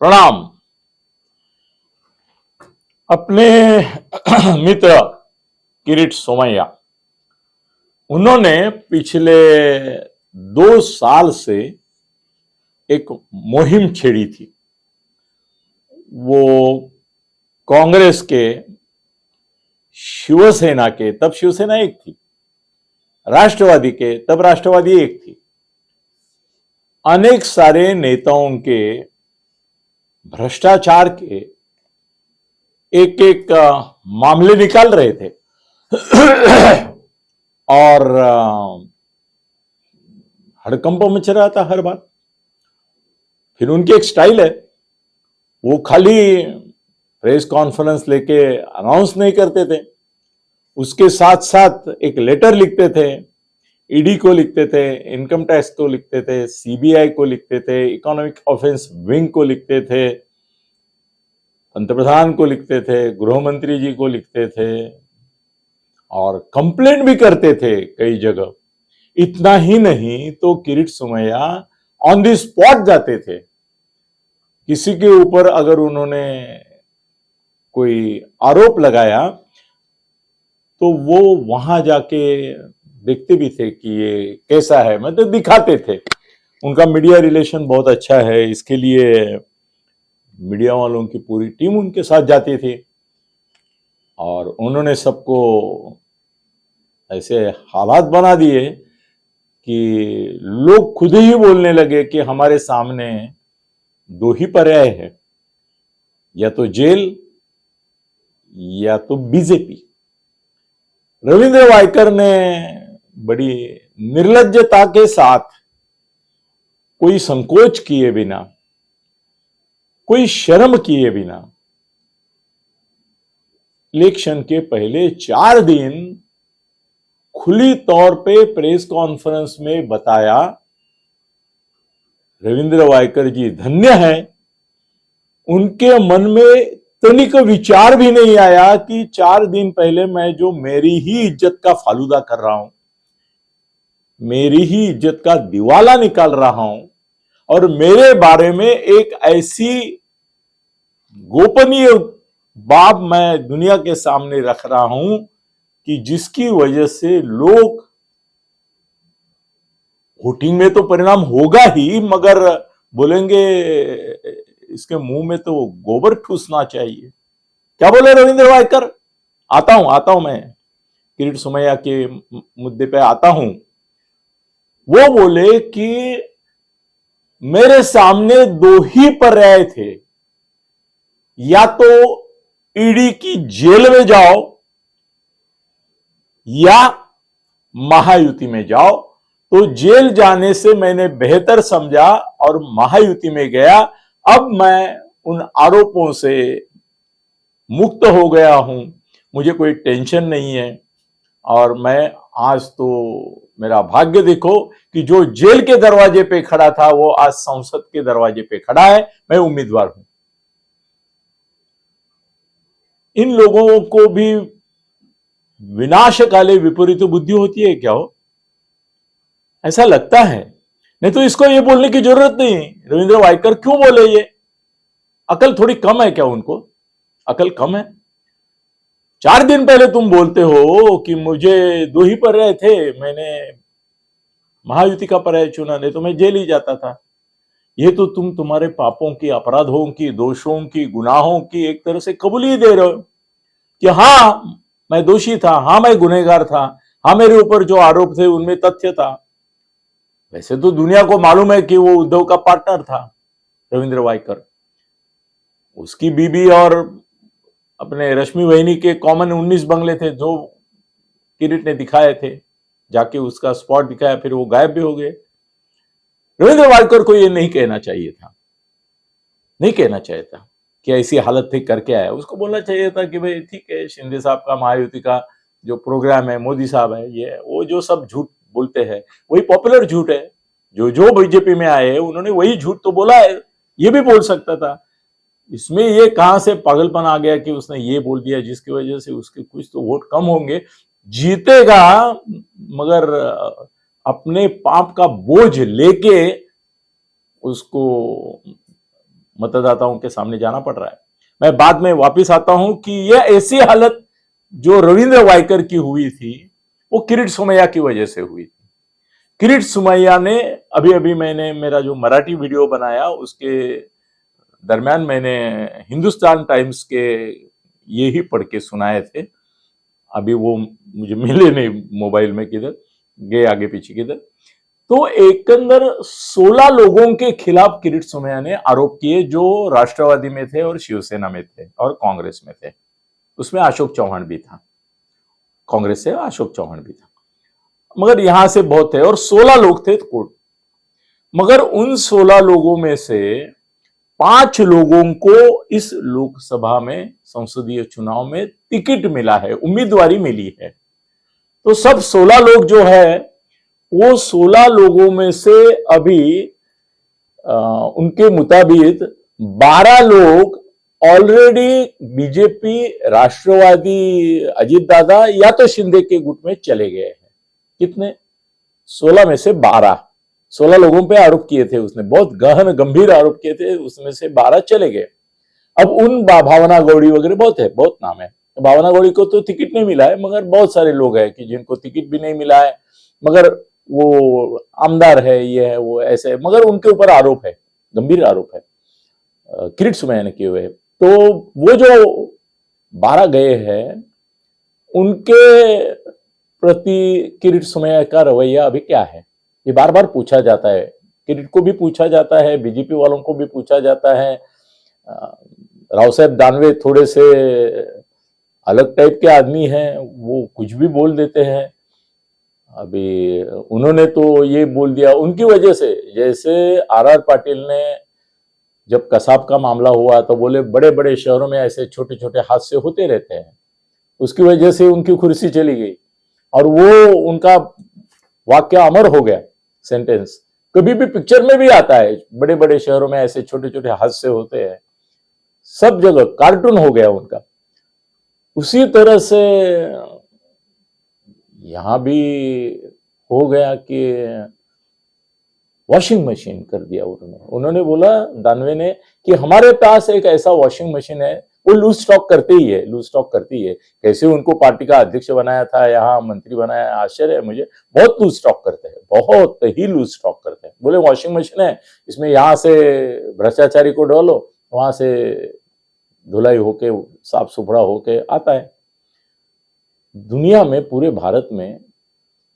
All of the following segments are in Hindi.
प्रणाम। अपने मित्र किरीट सोमैया, उन्होंने पिछले 2 साल से एक मुहिम छेड़ी थी। वो कांग्रेस के, शिवसेना के, तब शिवसेना एक थी, राष्ट्रवादी के, तब राष्ट्रवादी एक थी, अनेक सारे नेताओं के भ्रष्टाचार के एक एक मामले निकाल रहे थे और हड़कंप मच रहा था हर बार। फिर उनकी एक स्टाइल है, वो खाली प्रेस कॉन्फ्रेंस लेके अनाउंस नहीं करते थे, उसके साथ साथ एक लेटर लिखते थे, ईडी को लिखते थे, इनकम टैक्स को लिखते थे, सीबीआई को लिखते थे, इकोनॉमिक ऑफेंस विंग को लिखते थे, पंतप्रधान को लिखते थे, गृह मंत्री जी को लिखते थे और कंप्लेंट भी करते थे कई जगह। इतना ही नहीं तो Kirit Somaiya on the spot जाते थे। किसी के ऊपर अगर उन्होंने कोई आरोप लगाया तो वो वहां जाके देखते भी थे कि ये कैसा है, मतलब दिखाते थे। उनका मीडिया रिलेशन बहुत अच्छा है, इसके लिए मीडिया वालों की पूरी टीम उनके साथ जाती थी और उन्होंने सबको ऐसे हालात बना दिए कि लोग खुद ही बोलने लगे कि हमारे सामने दो ही पर्याय है, या तो जेल या तो बीजेपी। रविंद्र वायकर ने बड़ी निर्लज्जता के साथ, कोई संकोच किए बिना, कोई शर्म किए बिना, इलेक्शन के पहले 4 दिन खुली तौर पे प्रेस कॉन्फ्रेंस में बताया, रविंद्र वायकर जी धन्य हैं, उनके मन में तनिक विचार भी नहीं आया कि 4 दिन पहले मैं जो मेरी ही इज्जत का फालूदा कर रहा हूं, मेरी ही इज्जत का दिवाला निकाल रहा हूं और मेरे बारे में एक ऐसी गोपनीय बात मैं दुनिया के सामने रख रहा हूं कि जिसकी वजह से लोग, वोटिंग में तो परिणाम होगा ही, मगर बोलेंगे इसके मुंह में तो गोबर ठूसना चाहिए। क्या बोले रविंद्र वायकर? आता हूं मैं किरीट सोमैया के मुद्दे पे आता हूं। वो बोले कि मेरे सामने 2 ही पर्याय थे, या तो ईडी की जेल में जाओ या महायुति में जाओ। तो जेल जाने से मैंने बेहतर समझा और महायुति में गया। अब मैं उन आरोपों से मुक्त हो गया हूं, मुझे कोई टेंशन नहीं है और मैं आज तो, मेरा भाग्य देखो कि जो जेल के दरवाजे पे खड़ा था वो आज संसद के दरवाजे पे खड़ा है, मैं उम्मीदवार हूं। इन लोगों को भी विनाशकाले विपरीत बुद्धि होती है क्या हो? ऐसा लगता है। नहीं तो इसको ये बोलने की जरूरत नहीं। रविंद्र वायकर क्यों बोले ये? अकल थोड़ी कम है क्या उनको? अकल कम है? 4 दिन पहले तुम बोलते हो कि मुझे 2 ही पर्याय थे, मैंने महायुति का पर्याय चुना, नहीं तो मैं जेल ही जाता था। ये तो तुम तुम्हारे पापों की, अपराधों की, दोषों की, गुनाहों की एक तरह से कबूली दे रहे हो कि हाँ मैं दोषी था, हाँ मैं गुनहगार था, हाँ मेरे ऊपर जो आरोप थे उनमें तथ्य था। वैसे तो दुनिया को मालूम है कि वो उद्धव का पार्टनर था रविंद्र वायकर। उसकी बीबी और अपने रश्मि वहिनी के कॉमन 19 बंगले थे जो किरीट ने दिखाए थे, जाके उसका स्पॉट दिखाया, फिर वो गायब भी हो गए। रविंद्र वायकर को ये नहीं कहना चाहिए था, नहीं कहना चाहिए था कि ऐसी हालत थी करके आया। उसको बोलना चाहिए था कि भाई ठीक है, शिंदे साहब का महायुति का जो प्रोग्राम है, मोदी साहब है, ये वो जो सब झूठ बोलते हैं वही पॉपुलर झूठ है। जो बीजेपी में आए उन्होंने वही झूठ तो बोला है, ये भी बोल सकता था। इसमें ये कहां से पागलपन आ गया कि उसने ये बोल दिया जिसकी वजह से उसके कुछ तो वोट कम होंगे। जीतेगा मगर अपने पाप का बोझ लेके उसको मतदाताओं के सामने जाना पड़ रहा है। मैं बाद में वापिस आता हूं कि यह ऐसी हालत जो रविंद्र वायकर की हुई थी वो किरीट सोमैया की वजह से हुई थी। किरीट सोमैया ने अभी अभी मैंने मेरा जो मराठी वीडियो बनाया उसके दरमियान मैंने हिंदुस्तान टाइम्स के ये ही पढ़ के सुनाए थे। अभी वो मुझे मिले नहीं मोबाइल में, किधर गए आगे पीछे किधर। तो एक अंदर 16 लोगों के खिलाफ किरीट सोमैया ने आरोप किए जो राष्ट्रवादी में थे और शिवसेना में थे और कांग्रेस में थे। उसमें अशोक चौहान भी था, कांग्रेस से अशोक चौहान भी था, मगर यहां से बहुत थे और 16 लोग थे कोर्ट। मगर उन 16 लोगों में से 5 लोगों को इस लोकसभा में संसदीय चुनाव में टिकट मिला है, उम्मीदवारी मिली है। तो सब 16 लोग जो है वो 16 लोगों में से अभी उनके मुताबिक 12 लोग ऑलरेडी बीजेपी, राष्ट्रवादी, अजीत दादा या तो शिंदे के गुट में चले गए हैं। कितने? 16 में से 12। 16 लोगों पे आरोप किए थे उसने, बहुत गहन गंभीर आरोप किए थे, उसमें से 12 चले गए। अब उन भावना गौड़ी वगैरह बहुत है, बहुत नाम है। भावना गौड़ी को तो टिकट नहीं मिला है, मगर बहुत सारे लोग हैं कि जिनको टिकट भी नहीं मिला है, मगर वो आमदार है, ये है, वो ऐसे है, मगर उनके ऊपर आरोप है, गंभीर आरोप है किरीट सोमैया ने किए हुए। तो वो जो 12 गए हैं उनके प्रति किरीट सोमैया का रवैया अभी क्या है, ये बार बार पूछा जाता है। किरीट को भी पूछा जाता है, बीजेपी वालों को भी पूछा जाता है। राव साहब दानवे थोड़े से अलग टाइप के आदमी हैं, वो कुछ भी बोल देते हैं। अभी उन्होंने तो ये बोल दिया उनकी वजह से, जैसे आर पाटिल ने जब कसाब का मामला हुआ तो बोले बड़े बड़े शहरों में ऐसे छोटे छोटे हादसे होते रहते हैं, उसकी वजह से उनकी कुर्सी चली गई और वो उनका वाक्य अमर हो गया, सेंटेंस कभी भी पिक्चर में भी आता है, बड़े बड़े शहरों में ऐसे छोटे छोटे हादसे होते हैं, सब जगह कार्टून हो गया उनका। उसी तरह से यहां भी हो गया कि वॉशिंग मशीन कर दिया उन्होंने बोला दानवे ने कि हमारे पास एक ऐसा वॉशिंग मशीन है, वो लूज स्टॉक करती है। कैसे उनको पार्टी का अध्यक्ष बनाया था, यहाँ मंत्री बनाया, आश्चर्य है मुझे। बहुत लूज स्टॉक करते हैं, बहुत ही लूज स्टॉक करते हैं। बोले वॉशिंग मशीन है, इसमें यहां से भ्रष्टाचारी को डालो, वहां से धुलाई होके साफ सुथरा होके आता है। दुनिया में, पूरे भारत में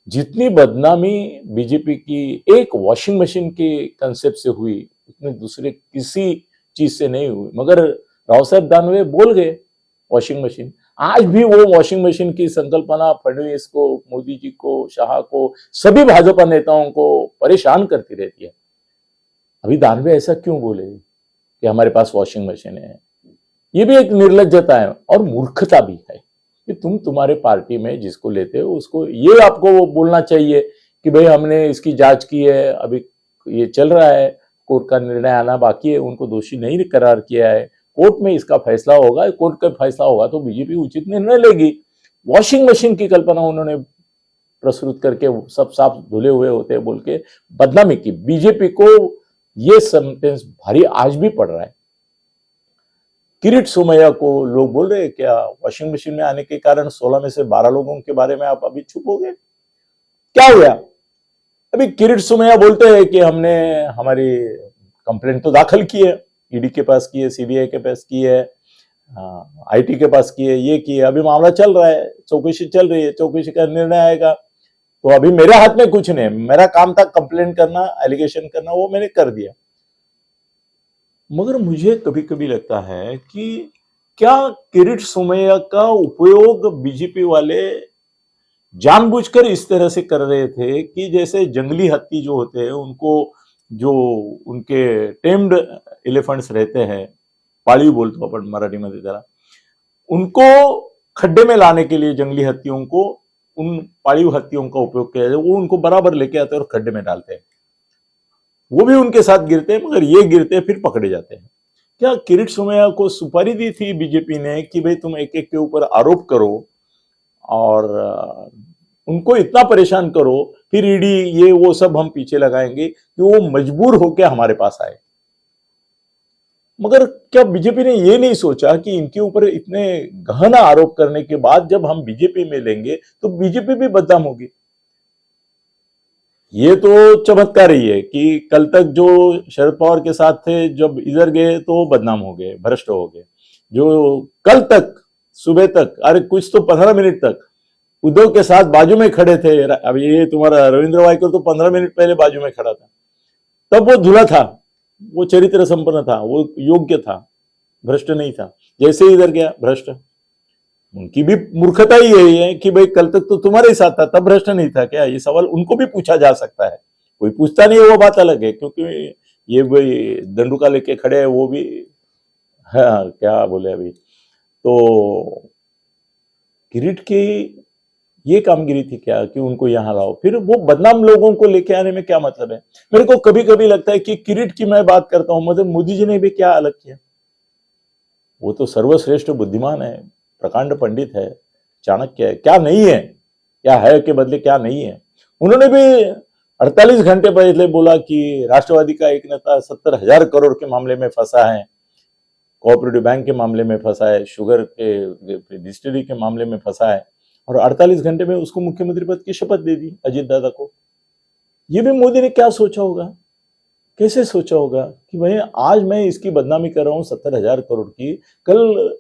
जितनी बदनामी बीजेपी की एक वॉशिंग मशीन के कंसेप्ट से हुई उतने दूसरे किसी चीज से नहीं हुई। मगर राव साहब दानवे बोल गए वॉशिंग मशीन। आज भी वो वॉशिंग मशीन की संकल्पना फडणवीस को, मोदी जी को, शाह को, सभी भाजपा नेताओं को परेशान करती रहती है। अभी दानवे ऐसा क्यों बोले कि हमारे पास वॉशिंग मशीन है? ये भी एक निर्लज्जता है और मूर्खता भी है कि तुम तुम्हारे पार्टी में जिसको लेते हो उसको ये आपको वो बोलना चाहिए कि भाई हमने इसकी जांच की है, अभी ये चल रहा है, कोर्ट का निर्णय आना बाकी है, उनको दोषी नहीं करार किया है, कोर्ट में इसका फैसला होगा, कोर्ट का फैसला होगा तो बीजेपी उचित निर्णय लेगी। वॉशिंग मशीन की कल्पना उन्होंने प्रस्तुत करके सब साफ धुले हुए होते बोल के बदनामी की। बीजेपी को ये सेंटेंस भारी आज भी पड़ रहा है। किरीट सोमैया को लोग बोल रहे हैं क्या वॉशिंग मशीन में आने के कारण 16 में से 12 लोगों के बारे में आप अभी चुप हो गए? क्या हुआ? अभी किरीट सोमैया बोलते हैं कि हमने हमारी कंप्लेंट तो दाखिल की है, ईडी के पास की है, सीबीआई के पास की है, आईटी के पास की है, ये की है, अभी मामला चल रहा है, चौकसी चल रही है, चौकसी का निर्णय आएगा। तो अभी मेरे हाथ में कुछ नहीं, मेरा काम था कंप्लेंट करना, एलिगेशन करना, वो मैंने कर दिया। मगर मुझे कभी कभी लगता है कि क्या किरीट सोमैया का उपयोग बीजेपी वाले जानबूझकर इस तरह से कर रहे थे कि जैसे जंगली हाथी जो होते हैं उनको, जो उनके टेम्ड एलिफेंट्स रहते हैं, पाळीव बोलते अपन मराठी में जरा, उनको खड्डे में लाने के लिए जंगली हाथियों को, उन पाळीव हाथियों का उपयोग किया जाए, वो उनको बराबर लेके आते हैं और खड्डे में डालते हैं, वो भी उनके साथ गिरते हैं, मगर ये गिरते हैं फिर पकड़े जाते हैं। क्या किरीट सोमैया को सुपारी दी थी बीजेपी ने कि भाई तुम एक एक के ऊपर आरोप करो और उनको इतना परेशान करो, फिर ईडी ये वो सब हम पीछे लगाएंगे कि वो मजबूर होकर हमारे पास आए? मगर क्या बीजेपी ने ये नहीं सोचा कि इनके ऊपर इतने गहन आरोप करने के बाद जब हम बीजेपी में लेंगे तो बीजेपी भी बदनाम होगी। ये तो चमत्कार ही है कि कल तक जो शरद पवार के साथ थे, जब इधर गए तो बदनाम हो गए, भ्रष्ट हो गए। जो कल तक सुबह तक, अरे कुछ तो 15 मिनट तक उद्धव के साथ बाजू में खड़े थे। अब ये तुम्हारा रविंद्र वाइकर तो 15 मिनट पहले बाजू में खड़ा था, तब वो धुला था, वो चरित्र संपन्न था, वो योग्य था, भ्रष्ट नहीं था। जैसे ही इधर गया भ्रष्ट। उनकी भी मूर्खता ही यही है कि भाई कल तक तो तुम्हारे ही साथ था, तब भ्रष्ट नहीं था क्या? ये सवाल उनको भी पूछा जा सकता है। कोई पूछता नहीं है वो बात अलग है, क्योंकि ये भाई दंडुका लेके खड़े हैं वो भी, हाँ क्या बोले अभी तो किरीट की ये कामगिरी थी क्या कि उनको यहां लाओ? फिर वो बदनाम लोगों को लेके आने में क्या मतलब है? मेरे को कभी कभी लगता है कि किरीट की मैं बात करता हूं, मतलब मोदी जी ने भी क्या अलग किया? वो तो सर्वश्रेष्ठ बुद्धिमान है, प्रकांड पंडित है, चाणक्य है। क्या नहीं है? क्या है के बदले क्या नहीं है? उन्होंने भी 48 घंटे पहले बोला कि राष्ट्रवादी का एक नेता 70,000 करोड़ के मामले में फंसा है, कोऑपरेटिव बैंक के मामले में फंसा है, शुगर के डिस्टिलरी के मामले में फंसा है, और 48 घंटे में उसको मुख्यमंत्री पद की शपथ दे दी अजीत दादा को। ये भी मोदी ने क्या सोचा होगा, कैसे सोचा होगा कि भाई आज मैं इसकी बदनामी कर रहा हूं 70,000 करोड़ की, कल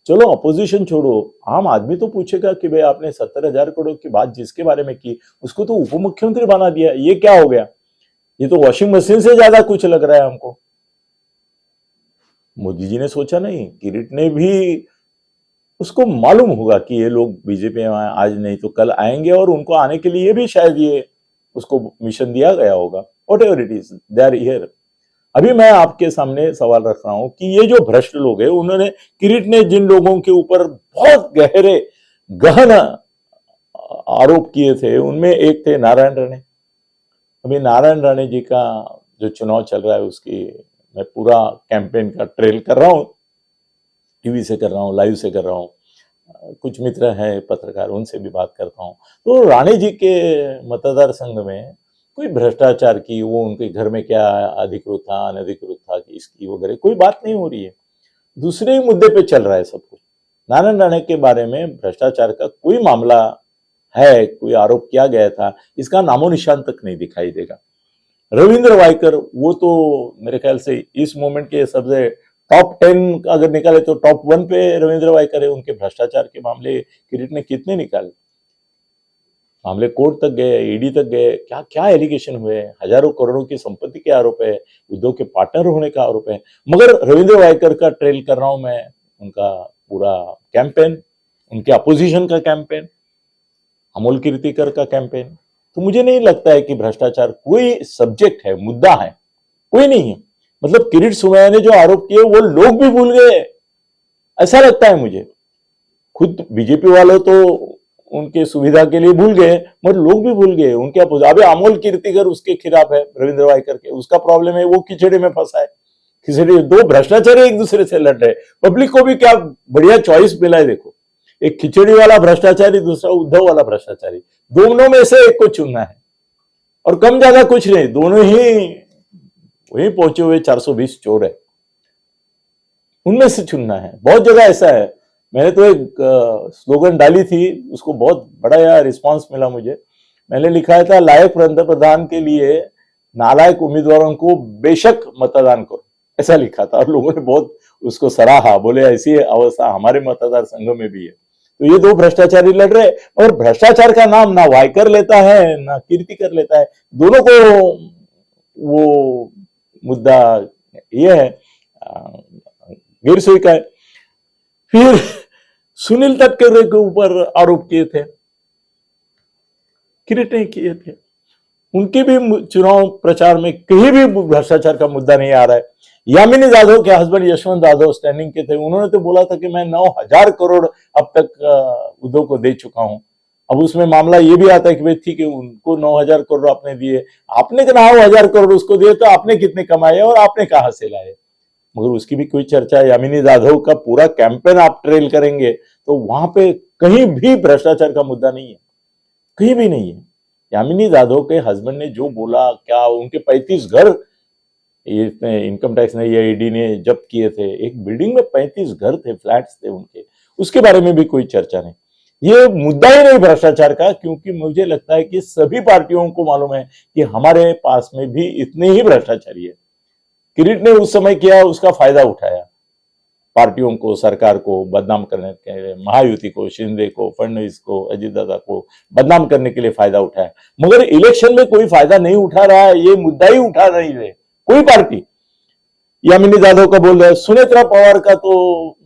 चलो अपोजिशन छोड़ो, आम आदमी तो पूछेगा कि भाई आपने 70,000 करोड़ की बात जिसके बारे में की उसको तो उप मुख्यमंत्री बना दिया, ये क्या हो गया? ये तो वॉशिंग मशीन से ज्यादा कुछ लग रहा है हमको। मोदी जी ने सोचा नहीं, किरीट ने भी, उसको मालूम होगा कि ये लोग बीजेपी में आज नहीं तो कल आएंगे, और उनको आने के लिए भी शायद ये उसको मिशन दिया गया होगा। Whatever it is, they are here. अभी मैं आपके सामने सवाल रख रहा हूं कि ये जो भ्रष्ट लोग हैं, उन्होंने, किरीट ने जिन लोगों के ऊपर बहुत गहरे गहन आरोप किए थे, उनमें एक थे नारायण राणे। अभी नारायण राणे जी का जो चुनाव चल रहा है उसकी मैं पूरा कैंपेन का ट्रेल कर रहा हूं, टीवी से कर रहा हूँ, लाइव से कर रहा हूँ, कुछ मित्र हैं पत्रकार, उनसे भी बात करता हूँ। तो राणे जी के मतदार संघ में कोई भ्रष्टाचार की, वो उनके घर में क्या अधिकृत था अनधिकृत था कि इसकी वगैरह कोई बात नहीं हो रही है। दूसरे ही मुद्दे पे चल रहा है सब कुछ। नारायण राणे के बारे में भ्रष्टाचार का कोई मामला है, कोई आरोप किया गया था, इसका नामो निशान तक नहीं दिखाई देगा। रविंद्र वाइकर, वो तो मेरे ख्याल से इस मोमेंट के सबसे टॉप 10 अगर निकाले तो टॉप 1 पे रविंद्र वाइकर है। उनके भ्रष्टाचार के मामले किरीट ने कितने निकाले, मामले कोर्ट तक गए, ईडी तक गए, क्या क्या एलिगेशन हुए, हजारों करोड़ों की संपत्ति के आरोप है, उद्योग के पार्टनर होने का आरोप है। मगर रविंद्र वाइकर का ट्रेल कर रहा हूं मैं, उनका पूरा कैंपेन, उनके अपोजिशन का कैंपेन, अमोल कीर्तिकर का कैंपेन। तो मुझे नहीं लगता है कि भ्रष्टाचार कोई सब्जेक्ट है, मुद्दा है, कोई नहीं है। मतलब किरीट सोमैया ने जो आरोप किए वो लोग भी भूल गए, ऐसा लगता है मुझे। खुद बीजेपी वाले तो उनके सुविधा के लिए भूल गए, मगर लोग भी भूल गए उनके अपोजिट। अभी अमोल कीर्तिकर उसके खिलाफ है, रविंद्र वाइकर के, उसका प्रॉब्लम है, वो खिचड़ी में फंसा है। खिचड़ी, दो भ्रष्टाचारी एक दूसरे से लड़ रहे। पब्लिक को भी क्या बढ़िया चॉइस मिला है, देखो, एक खिचड़ी वाला भ्रष्टाचारी, दूसरा उद्धव वाला भ्रष्टाचारी, दोनों में से एक को चुनना है, और कम ज्यादा कुछ नहीं, दोनों ही वहीं पहुंचे हुए 420 चोर है, उनमें से चुनना है। बहुत जगह ऐसा है। मैंने तो एक स्लोगन डाली थी, उसको बहुत बड़ा यार रिस्पांस मिला मुझे। मैंने लिखा था, लायक प्रधान के लिए नालायक उम्मीदवारों को बेशक मतदान करो, ऐसा लिखा था, और लोगों ने बहुत उसको सराहा, बोले ऐसी अवस्था हमारे मतदार संघ में भी है। तो ये दो भ्रष्टाचारी लड़ रहे, और भ्रष्टाचार का नाम ना वाइकर लेता है ना कीर्तिकर लेता है, दोनों को वो मुद्दा ये है, गिरसोई का है। फिर सुनील तटकरे के ऊपर आरोप किए थे, किरीट ने किए थे, उनके भी चुनाव प्रचार में कहीं भी भ्रष्टाचार का मुद्दा नहीं आ रहा है। यामिनी जाधव के हस्बैंड यशवंत जाधव स्टैंडिंग के थे, उन्होंने तो बोला था कि मैं 9,000 करोड़ अब तक उद्धव को दे चुका हूं। अब उसमें मामला ये भी आता है कि भाई ठीक है, उनको 9,000 करोड़ आपने दिए, आपने 9,000 करोड़ उसको दिए, तो आपने कितने कमाए और आपने कहां से लाए? मगर उसकी भी कोई चर्चा, यामिनी जाधव का पूरा कैंपेन आप ट्रेल करेंगे तो वहां पे कहीं भी भ्रष्टाचार का मुद्दा नहीं है, कहीं भी नहीं है। यामिनी जाधव के हस्बैंड ने जो बोला, क्या उनके 35 घर ये इनकम टैक्स ने या ईडी ने जब्त किए थे, एक बिल्डिंग में 35 घर थे, फ्लैट्स थे उनके, उसके बारे में भी कोई चर्चा नहीं। ये मुद्दा ही नहीं भ्रष्टाचार का, क्योंकि मुझे लगता है कि सभी पार्टियों को मालूम है कि हमारे पास में भी इतने ही भ्रष्टाचारी है। किरीट ने उस समय किया, उसका फायदा उठाया, पार्टियों को, सरकार को बदनाम करने के लिए, महायुति को, शिंदे को, फडणवीस को, अजीत दादा को बदनाम करने के लिए फायदा उठाया। मगर इलेक्शन में कोई फायदा नहीं उठा रहा है, ये मुद्दा ही उठा रही है कोई पार्टी। यामिनी जाधव का बोल रहा है, सुनेत्रा पवार का तो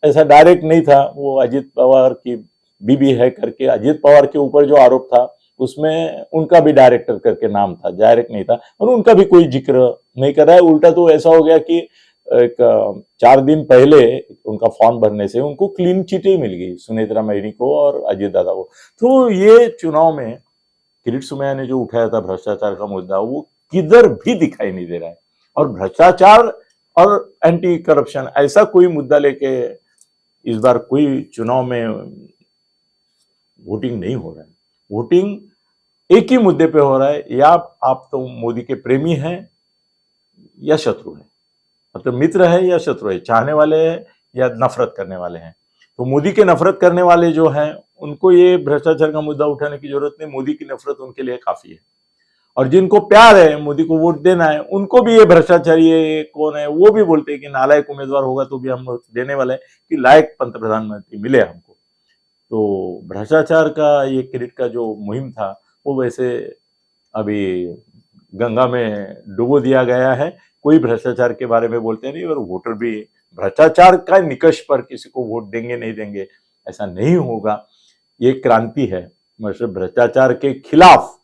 ऐसा डायरेक्ट नहीं था, वो अजीत पवार की बीबी है करके, अजीत पवार के ऊपर जो आरोप था उसमें उनका भी डायरेक्टर करके नाम था, डायरेक्ट नहीं था, और उनका भी कोई जिक्र नहीं कर रहा है। उल्टा तो ऐसा हो गया कि एक 4 दिन पहले उनका फॉर्म भरने से उनको क्लीन चिट ही मिल गई, सुनेत्रा मैनी को और अजीत दादा को। तो ये चुनाव में किरीट सोमैया ने जो उठाया था भ्रष्टाचार का मुद्दा, वो किधर भी दिखाई नहीं दे रहा है। और भ्रष्टाचार और एंटी करप्शन ऐसा कोई मुद्दा लेके इस बार कोई चुनाव में वोटिंग नहीं हो रहा है। वोटिंग एक ही मुद्दे पे हो रहा है, या आप तो मोदी के प्रेमी हैं या शत्रु हैं, मतलब मित्र है या शत्रु है, चाहने वाले हैं या नफरत करने वाले हैं। तो मोदी के नफरत करने वाले जो हैं उनको ये भ्रष्टाचार का मुद्दा उठाने की जरूरत नहीं, मोदी की नफरत उनके लिए काफी है। और जिनको प्यार है, मोदी को वोट देना है, उनको भी ये भ्रष्टाचारी है, ये कौन है, वो भी बोलते हैं कि नालायक उम्मीदवार होगा तो भी हम देने वाले हैं कि लायक प्रधानमंत्री मिले हमको। तो भ्रष्टाचार का ये किरीट का जो मुहिम था वो वैसे अभी गंगा में डुबो दिया गया है। कोई भ्रष्टाचार के बारे में बोलते नहीं, और वोटर भी भ्रष्टाचार का निकष पर किसी को वोट देंगे नहीं देंगे ऐसा नहीं होगा। ये क्रांति है, मतलब भ्रष्टाचार के खिलाफ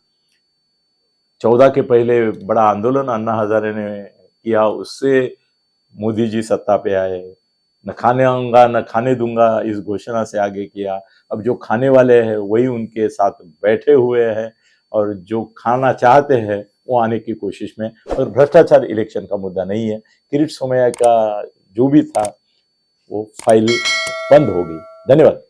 14 के पहले बड़ा आंदोलन अन्ना हजारे ने किया, उससे मोदी जी सत्ता पे आए। न खाने आऊंगा न खाने दूंगा इस घोषणा से आगे किया। अब जो खाने वाले हैं वही उनके साथ बैठे हुए हैं, और जो खाना चाहते हैं वो आने की कोशिश में। और भ्रष्टाचार इलेक्शन का मुद्दा नहीं है। किरीट सोमैया का जो भी था वो फाइल बंद हो गई। धन्यवाद।